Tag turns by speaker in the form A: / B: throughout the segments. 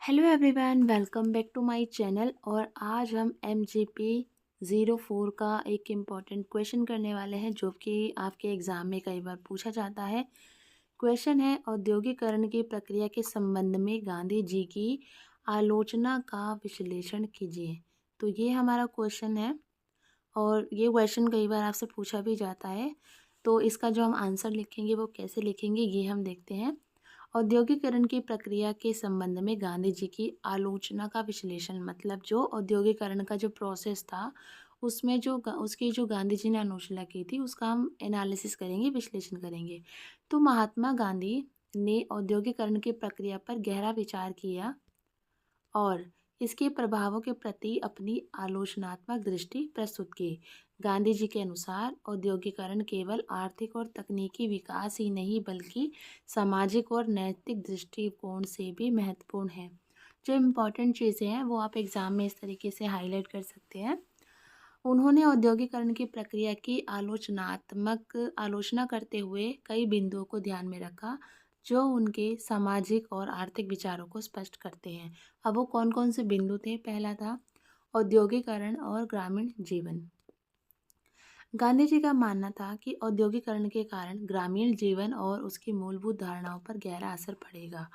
A: Hello everyone, welcome back to my channel. और आज हम MGP 04 का एक इम्पॉर्टेंट क्वेश्चन करने वाले हैं जो कि आपके एग्ज़ाम में कई बार पूछा जाता है। क्वेश्चन है, औद्योगिकरण की प्रक्रिया के संबंध में गांधी जी की आलोचना का विश्लेषण कीजिए। तो ये हमारा क्वेश्चन है और ये क्वेश्चन कई बार आपसे पूछा भी जाता है। तो इसका जो हम आंसर लिखेंगे वो कैसे लिखेंगे ये हम देखते हैं। औद्योगिकरण की प्रक्रिया के संबंध में गांधी जी की आलोचना का विश्लेषण, मतलब जो औद्योगिकरण का जो प्रोसेस था उसमें उसकी जो गांधी जी ने आलोचना की थी उसका हम एनालिसिस करेंगे, विश्लेषण करेंगे। तो महात्मा गांधी ने औद्योगिकरण की प्रक्रिया पर गहरा विचार किया और इसके प्रभावों के प्रति अपनी आलोचनात्मक दृष्टि प्रस्तुत की। गांधी जी के अनुसार औद्योगिकरण केवल आर्थिक और तकनीकी विकास ही नहीं बल्कि सामाजिक और नैतिक दृष्टिकोण से भी महत्वपूर्ण है। जो इम्पोर्टेंट चीज़ें हैं वो आप एग्ज़ाम में इस तरीके से हाईलाइट कर सकते हैं। उन्होंने औद्योगिकरण की प्रक्रिया की आलोचनात्मक आलोचना करते हुए कई बिंदुओं को ध्यान में रखा जो उनके सामाजिक और आर्थिक विचारों को स्पष्ट करते हैं। अब वो कौन कौन से बिंदु थे? पहला था औद्योगिकरण और ग्रामीण जीवन। गांधी जी का मानना था कि औद्योगिकरण के कारण ग्रामीण जीवन और उसकी मूलभूत धारणाओं पर गहरा असर पड़ेगा।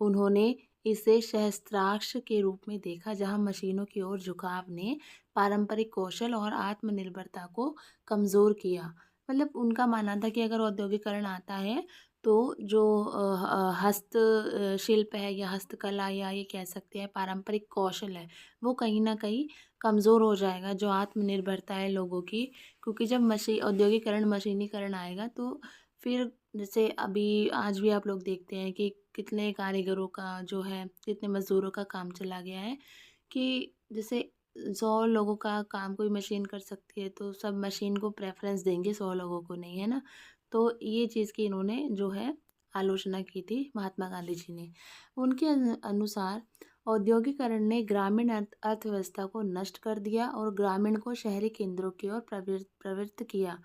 A: उन्होंने इसे सहस्त्राक्ष के रूप में देखा जहां मशीनों की ओर झुकाव ने पारंपरिक कौशल और आत्मनिर्भरता को कमज़ोर किया। मतलब उनका मानना था कि अगर औद्योगिकरण आता है तो जो हस्त शिल्प है या हस्तकला या ये कह सकते हैं पारंपरिक कौशल है वो कहीं ना कहीं कमज़ोर हो जाएगा, जो आत्मनिर्भरता है लोगों की। क्योंकि जब औद्योगिकरण मशीनीकरण आएगा तो फिर जैसे अभी आज भी आप लोग देखते हैं कि कितने कारीगरों का जो है, कितने मज़दूरों का काम चला गया है कि जैसे 100 लोगों का काम कोई मशीन कर सकती है तो सब मशीन को प्रेफरेंस देंगे, 100 लोगों को नहीं, है ना। तो ये चीज़ की इन्होंने जो है आलोचना की थी महात्मा गांधी जी ने। उनके अनुसार औद्योगिकरण ने ग्रामीण अर्थव्यवस्था को नष्ट कर दिया और ग्रामीण को शहरी केंद्रों की ओर प्रवृत्त किया,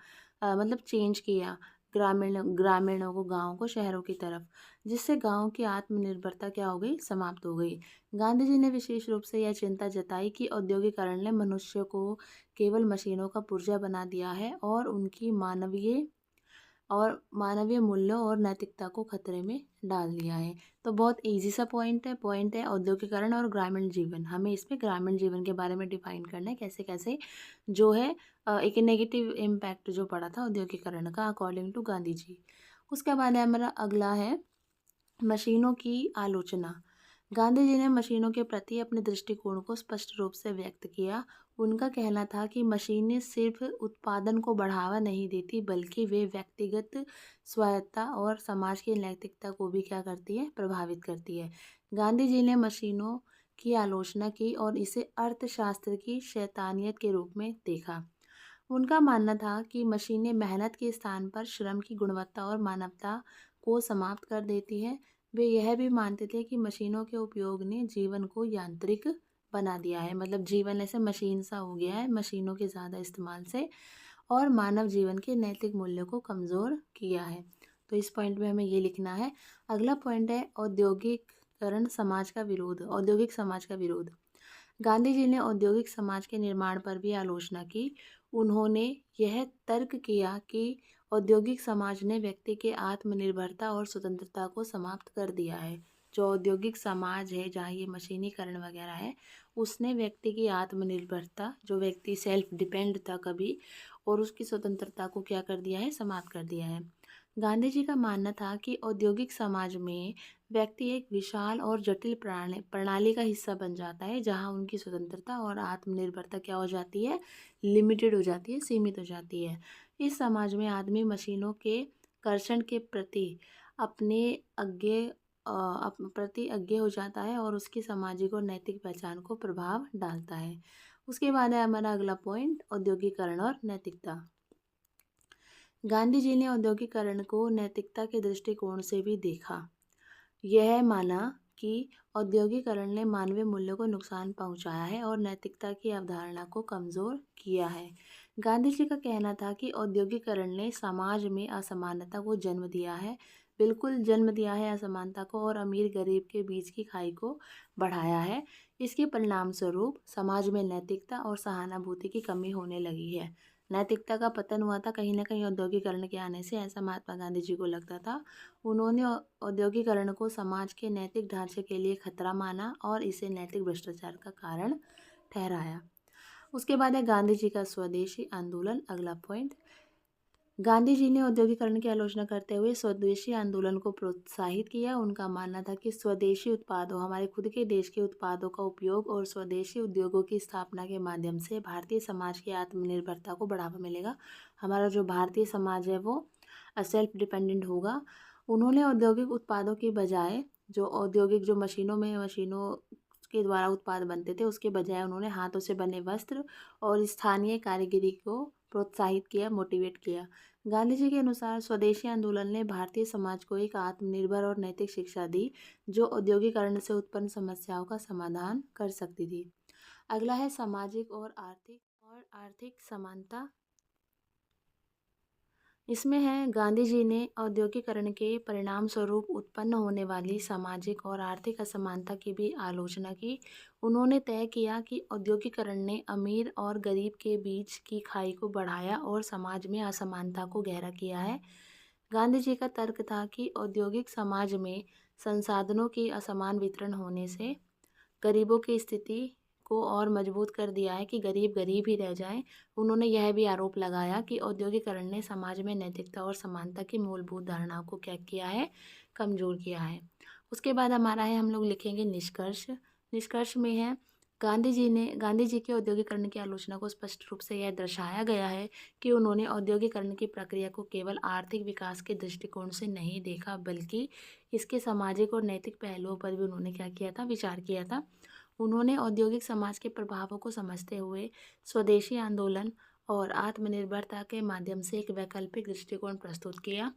A: मतलब चेंज किया। ग्रामीणों को, गाँव को शहरों की तरफ, जिससे गाँव की आत्मनिर्भरता क्या हो गई? समाप्त हो गई। गांधी जी ने विशेष रूप से यह चिंता जताई कि औद्योगिकरण ने मनुष्य को केवल मशीनों का पुर्जा बना दिया है और उनकी मानवीय मूल्यों और नैतिकता को खतरे में डाल दिया है। तो बहुत इजी सा पॉइंट है औद्योगिकरण और ग्रामीण जीवन। हमें इसमें ग्रामीण जीवन के बारे में डिफाइन करना है कैसे कैसे जो है एक नेगेटिव इम्पैक्ट जो पड़ा था औद्योगिकरण का अकॉर्डिंग टू गांधी जी। उसके बाद है हमारा अगला है मशीनों की आलोचना। गांधी जी ने मशीनों के प्रति अपने दृष्टिकोण को स्पष्ट रूप से व्यक्त किया। उनका कहना था कि मशीनें सिर्फ उत्पादन को बढ़ावा नहीं देती बल्कि वे व्यक्तिगत स्वायत्तता और समाज की नैतिकता को भी क्या करती है? प्रभावित करती है। गांधी जी ने मशीनों की आलोचना की और इसे अर्थशास्त्र की शैतानियत के रूप में देखा। उनका मानना था कि मशीनें मेहनत के स्थान पर श्रम की गुणवत्ता और मानवता को समाप्त कर देती हैं। वे यह भी मानते थे कि मशीनों के उपयोग ने जीवन को यांत्रिक बना दिया है, मतलब जीवन ऐसे मशीन सा हो गया है मशीनों के ज़्यादा इस्तेमाल से, और मानव जीवन के नैतिक मूल्यों को कमज़ोर किया है। तो इस पॉइंट में हमें ये लिखना है। अगला पॉइंट है औद्योगिकरण समाज का विरोध, औद्योगिक समाज का विरोध। गांधी जी ने औद्योगिक समाज के निर्माण पर भी आलोचना की। उन्होंने यह तर्क किया कि औद्योगिक समाज ने व्यक्ति के आत्मनिर्भरता और स्वतंत्रता को समाप्त कर दिया है। जो औद्योगिक समाज है जहाँ ये मशीनीकरण वगैरह है उसने व्यक्ति की आत्मनिर्भरता, जो व्यक्ति सेल्फ डिपेंड था कभी, और उसकी स्वतंत्रता को क्या कर दिया है? समाप्त कर दिया है। गांधी जी का मानना था कि औद्योगिक समाज में व्यक्ति एक विशाल और जटिल प्रणाली का हिस्सा बन जाता है जहां उनकी स्वतंत्रता और आत्मनिर्भरता क्या हो जाती है? लिमिटेड हो जाती है, सीमित हो जाती है। इस समाज में आदमी मशीनों के कर्षण के प्रति अपने प्रति अज्ञे हो जाता है और उसकी सामाजिक और नैतिक पहचान को प्रभाव डालता है। उसके बाद है हमारा अगला पॉइंट औद्योगिकरण और नैतिकता। गांधी जी ने औद्योगिकरण को नैतिकता के दृष्टिकोण से भी देखा। यह माना कि औद्योगिकरण ने मानवीय मूल्यों को नुकसान पहुंचाया है और नैतिकता की अवधारणा को कमजोर किया है। गांधी जी का कहना था कि औद्योगिकरण ने समाज में असमानता को जन्म दिया है। बिल्कुल जन्म दिया है असमानता को और अमीर गरीब के बीच की खाई को बढ़ाया है। इसके परिणाम स्वरूप समाज में नैतिकता और सहानुभूति की कमी होने लगी है। नैतिकता का पतन हुआ था कहीं न कहीं औद्योगिकरण के आने से, ऐसा महात्मा गांधी जी को लगता था। उन्होंने औद्योगिकरण को समाज के नैतिक ढांचे के लिए खतरा माना और इसे नैतिक भ्रष्टाचार का कारण ठहराया। उसके बाद है गांधी जी का स्वदेशी आंदोलन, अगला पॉइंट। गांधी जी ने औद्योगिकरण की आलोचना करते हुए स्वदेशी आंदोलन को प्रोत्साहित किया। उनका मानना था कि स्वदेशी उत्पादों, हमारे खुद के देश के उत्पादों का उपयोग और स्वदेशी उद्योगों की स्थापना के माध्यम से भारतीय समाज की आत्मनिर्भरता को बढ़ावा मिलेगा। हमारा जो भारतीय समाज है वो सेल्फ डिपेंडेंट होगा। उन्होंने औद्योगिक उत्पादों की बजाय जो औद्योगिक जो मशीनों के द्वारा उत्पाद बनते थे उसके बजाय उन्होंने हाथों से बने वस्त्र और स्थानीय कारीगरी को प्रोत्साहित किया, मोटिवेट किया। गांधी जी के अनुसार स्वदेशी आंदोलन ने भारतीय समाज को एक आत्मनिर्भर और नैतिक शिक्षा दी जो औद्योगिकरण से उत्पन्न समस्याओं का समाधान कर सकती थी। अगला है सामाजिक और आर्थिक समानता। इसमें है गांधी जी ने औद्योगिकरण के परिणाम स्वरूप उत्पन्न होने वाली सामाजिक और आर्थिक असमानता की भी आलोचना की। उन्होंने तय किया कि औद्योगिकरण ने अमीर और गरीब के बीच की खाई को बढ़ाया और समाज में असमानता को गहरा किया है। गांधी जी का तर्क था कि औद्योगिक समाज में संसाधनों की असमान वितरण होने से गरीबों की स्थिति को और मजबूत कर दिया है कि गरीब गरीब ही रह जाएं। उन्होंने यह भी आरोप लगाया कि औद्योगिकरण ने समाज में नैतिकता और समानता की मूलभूत धारणाओं को क्या किया है, कमजोर किया है। उसके बाद हमारा है, हम लोग लिखेंगे निष्कर्ष। निष्कर्ष में है गांधी जी के औद्योगिकरण की आलोचना को स्पष्ट रूप से यह दर्शाया गया है कि उन्होंने औद्योगिकरण की प्रक्रिया को केवल आर्थिक विकास के दृष्टिकोण से नहीं देखा, बल्कि इसके सामाजिक और नैतिक पहलुओं पर भी उन्होंने क्या किया था, विचार किया था। उन्होंने औद्योगिक समाज के प्रभावों को समझते हुए स्वदेशी आंदोलन और आत्मनिर्भरता के माध्यम से एक वैकल्पिक दृष्टिकोण प्रस्तुत किया।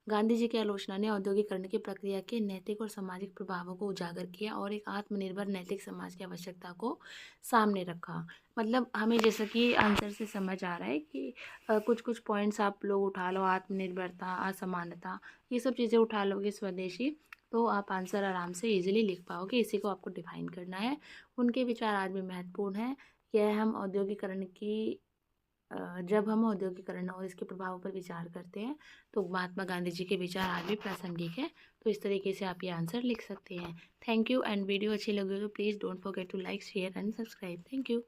A: गांधी जी की आलोचना ने औद्योगिकरण की प्रक्रिया के नैतिक और सामाजिक प्रभावों को उजागर किया और एक आत्मनिर्भर नैतिक समाज की आवश्यकता को सामने रखा। मतलब हमें जैसा कि आंसर से समझ आ रहा है कि कुछ कुछ पॉइंट्स आप लोग उठा लो, आत्मनिर्भरता, असमानता, ये सब चीज़ें उठा लोगे स्वदेशी, तो आप आंसर आराम से इजीली लिख पाओगे। इसी को आपको डिफाइन करना है। उनके विचार आज भी महत्वपूर्ण हैं। यह हम औद्योगिकरण की जब हम औद्योगिकरण और इसके प्रभावों पर विचार करते हैं तो महात्मा गांधी जी के विचार आज भी प्रासंगिक है। तो इस तरीके से आप ये आंसर लिख सकते हैं। Thank you. एंड वीडियो अच्छी लगी हो तो please don't forget to like, share and subscribe. Thank you.